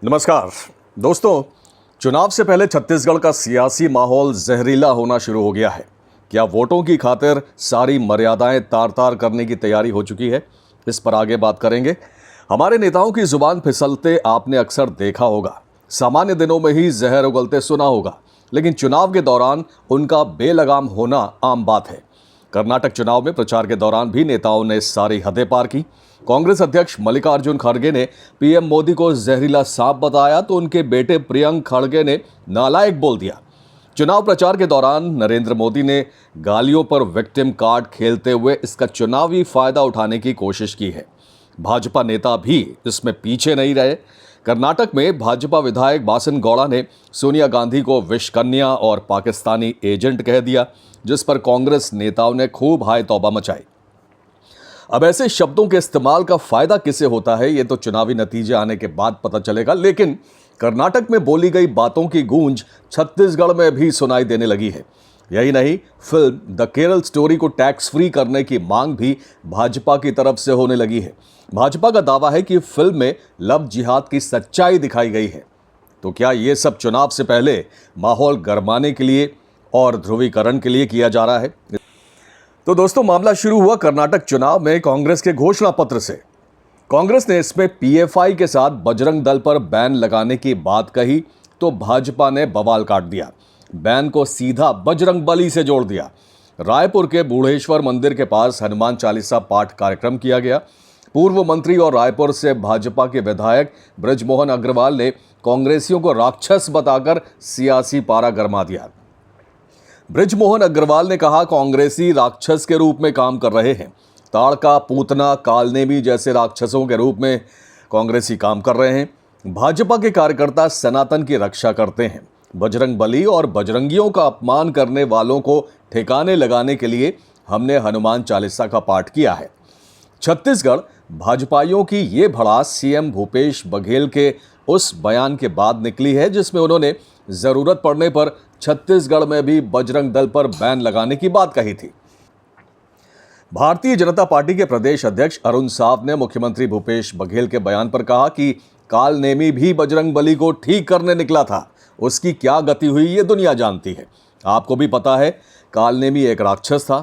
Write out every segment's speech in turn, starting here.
नमस्कार दोस्तों, चुनाव से पहले छत्तीसगढ़ का सियासी माहौल जहरीला होना शुरू हो गया है। क्या वोटों की खातिर सारी मर्यादाएं तार तार करने की तैयारी हो चुकी है? इस पर आगे बात करेंगे। हमारे नेताओं की जुबान फिसलते आपने अक्सर देखा होगा। सामान्य दिनों में ही जहर उगलते सुना होगा, लेकिन चुनाव के दौरान उनका बेलगाम होना आम बात है। कर्नाटक चुनाव में प्रचार के दौरान भी नेताओं ने सारी हदें पार की। कांग्रेस अध्यक्ष मल्लिकार्जुन खड़गे ने पीएम मोदी को जहरीला सांप बताया तो उनके बेटे प्रियंक खड़गे ने नालायक बोल दिया। चुनाव प्रचार के दौरान नरेंद्र मोदी ने गालियों पर विक्टिम कार्ड खेलते हुए इसका चुनावी फायदा उठाने की कोशिश की है। भाजपा नेता भी इसमें पीछे नहीं रहे। कर्नाटक में भाजपा विधायक बासन गौड़ा ने सोनिया गांधी को विष कन्या और पाकिस्तानी एजेंट कह दिया, जिस पर कांग्रेस नेताओं ने खूब हाय तौबा मचाई। अब ऐसे शब्दों के इस्तेमाल का फायदा किसे होता है, ये तो चुनावी नतीजे आने के बाद पता चलेगा, लेकिन कर्नाटक में बोली गई बातों की गूंज छत्तीसगढ़ में भी सुनाई देने लगी है। यही नहीं, फिल्म द केरल स्टोरी को टैक्स फ्री करने की मांग भी भाजपा की तरफ से होने लगी है। भाजपा का दावा है कि फिल्म में लव जिहाद की सच्चाई दिखाई गई है। तो क्या ये सब चुनाव से पहले माहौल गरमाने के लिए और ध्रुवीकरण के लिए किया जा रहा है? तो दोस्तों, मामला शुरू हुआ कर्नाटक चुनाव में कांग्रेस के घोषणा पत्र से। कांग्रेस ने इसमें पीएफआई के साथ बजरंग दल पर बैन लगाने की बात कही तो भाजपा ने बवाल काट दिया। बैन को सीधा बजरंग बली से जोड़ दिया। रायपुर के बूढ़ेश्वर मंदिर के पास हनुमान चालीसा पाठ कार्यक्रम किया गया। पूर्व मंत्री और रायपुर से भाजपा के विधायक बृजमोहन अग्रवाल ने कांग्रेसियों को राक्षस बताकर सियासी पारा गरमा दिया। बृजमोहन अग्रवाल ने कहा, कांग्रेसी राक्षस के रूप में काम कर रहे हैं। ताड़का, पूतना, कालनेमी जैसे राक्षसों के रूप में कांग्रेसी काम कर रहे हैं। भाजपा के कार्यकर्ता सनातन की रक्षा करते हैं। बजरंग बली और बजरंगियों का अपमान करने वालों को ठिकाने लगाने के लिए हमने हनुमान चालीसा का पाठ किया है। छत्तीसगढ़ भाजपाइयों की ये भड़ास सीएम भूपेश बघेल के उस बयान के बाद निकली है, जिसमें उन्होंने जरूरत पड़ने पर छत्तीसगढ़ में भी बजरंग दल पर बैन लगाने की बात कही थी। भारतीय जनता पार्टी के प्रदेश अध्यक्ष अरुण साव ने मुख्यमंत्री भूपेश बघेल के बयान पर कहा कि कालनेमी भी बजरंग बली को ठीक करने निकला था। उसकी क्या गति हुई ये दुनिया जानती है। आपको भी पता है, कालनेमी एक राक्षस था।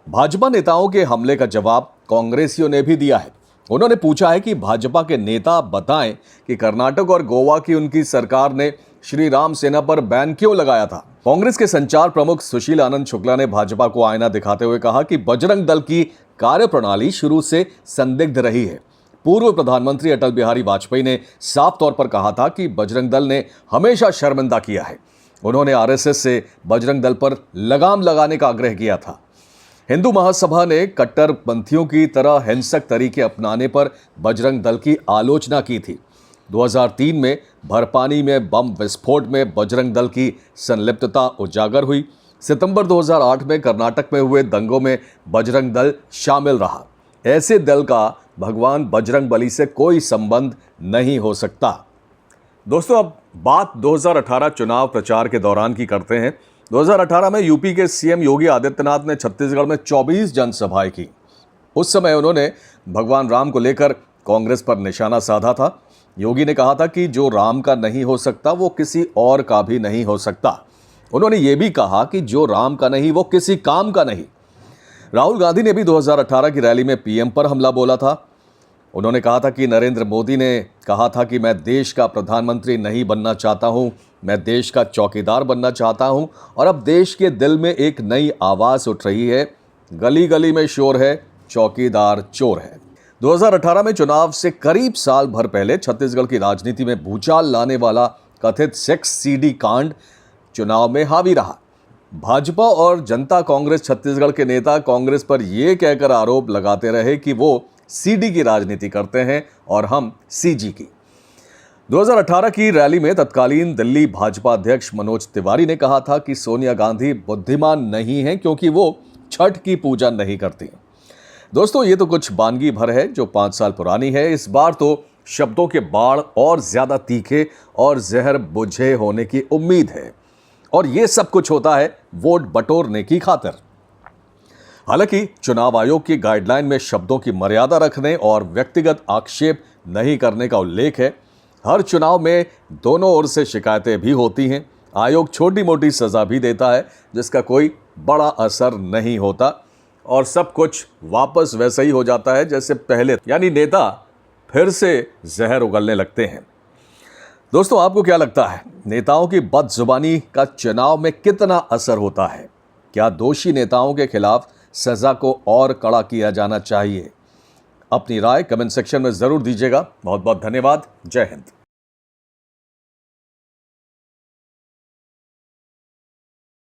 भाजपा नेताओं के हमले का जवाब कांग्रेसियों ने भी दिया है। उन्होंने पूछा है कि भाजपा के नेता बताएं कि कर्नाटक और गोवा की उनकी सरकार ने श्री राम सेना पर बैन क्यों लगाया था। कांग्रेस के संचार प्रमुख सुशील आनंद शुक्ला ने भाजपा को आईना दिखाते हुए कहा कि बजरंग दल की कार्यप्रणाली शुरू से संदिग्ध रही है। पूर्व प्रधानमंत्री अटल बिहारी वाजपेयी ने साफ तौर पर कहा था कि बजरंग दल ने हमेशा शर्मिंदा किया है। उन्होंने आरएसएस से बजरंग दल पर लगाम लगाने का आग्रह किया था। हिंदू महासभा ने कट्टरपंथियों की तरह हिंसक तरीके अपनाने पर बजरंग दल की आलोचना की थी। 2003 में भरपानी में बम विस्फोट में बजरंग दल की संलिप्तता उजागर हुई। सितंबर 2008 में कर्नाटक में हुए दंगों में बजरंग दल शामिल रहा। ऐसे दल का भगवान बजरंग बली से कोई संबंध नहीं हो सकता। दोस्तों, अब बात 2018 चुनाव प्रचार के दौरान की करते हैं। 2018 में यूपी के सीएम योगी आदित्यनाथ ने छत्तीसगढ़ में 24 जनसभाएं की। उस समय उन्होंने भगवान राम को लेकर कांग्रेस पर निशाना साधा था। योगी ने कहा था कि जो राम का नहीं हो सकता वो किसी और का भी नहीं हो सकता। उन्होंने ये भी कहा कि जो राम का नहीं वो किसी काम का नहीं। राहुल गांधी ने भी 2018 की रैली में पीएम पर हमला बोला था। उन्होंने कहा था कि नरेंद्र मोदी ने कहा था कि मैं देश का प्रधानमंत्री नहीं बनना चाहता हूं, मैं देश का चौकीदार बनना चाहता हूं। और अब देश के दिल में एक नई आवाज़ उठ रही है, गली गली में शोर है, चौकीदार चोर है। 2018 में चुनाव से करीब साल भर पहले छत्तीसगढ़ की राजनीति में भूचाल लाने वाला कथित सेक्स सीडी कांड चुनाव में हावी रहा। भाजपा और जनता कांग्रेस छत्तीसगढ़ के नेता कांग्रेस पर यह कहकर आरोप लगाते रहे कि वो सीडी की राजनीति करते हैं और हम सीजी की। 2018 की रैली में तत्कालीन दिल्ली भाजपा अध्यक्ष मनोज तिवारी ने कहा था कि सोनिया गांधी बुद्धिमान नहीं है क्योंकि वो छठ की पूजा नहीं करती। दोस्तों, ये तो कुछ वानगी भर है जो 5 साल पुरानी है। इस बार तो शब्दों के बाढ़ और ज्यादा तीखे और जहर बुझे होने की उम्मीद है, और ये सब कुछ होता है वोट बटोरने की खातिर। हालांकि चुनाव आयोग की गाइडलाइन में शब्दों की मर्यादा रखने और व्यक्तिगत आक्षेप नहीं करने का उल्लेख है। हर चुनाव में दोनों ओर से शिकायतें भी होती हैं। आयोग छोटी मोटी सज़ा भी देता है जिसका कोई बड़ा असर नहीं होता और सब कुछ वापस वैसा ही हो जाता है जैसे पहले, यानी नेता फिर से जहर उगलने लगते हैं। दोस्तों, आपको क्या लगता है, नेताओं की बदजुबानी का चुनाव में कितना असर होता है? क्या दोषी नेताओं के खिलाफ सजा को और कड़ा किया जाना चाहिए? अपनी राय कमेंट सेक्शन में जरूर दीजिएगा। बहुत बहुत धन्यवाद। जय हिंद।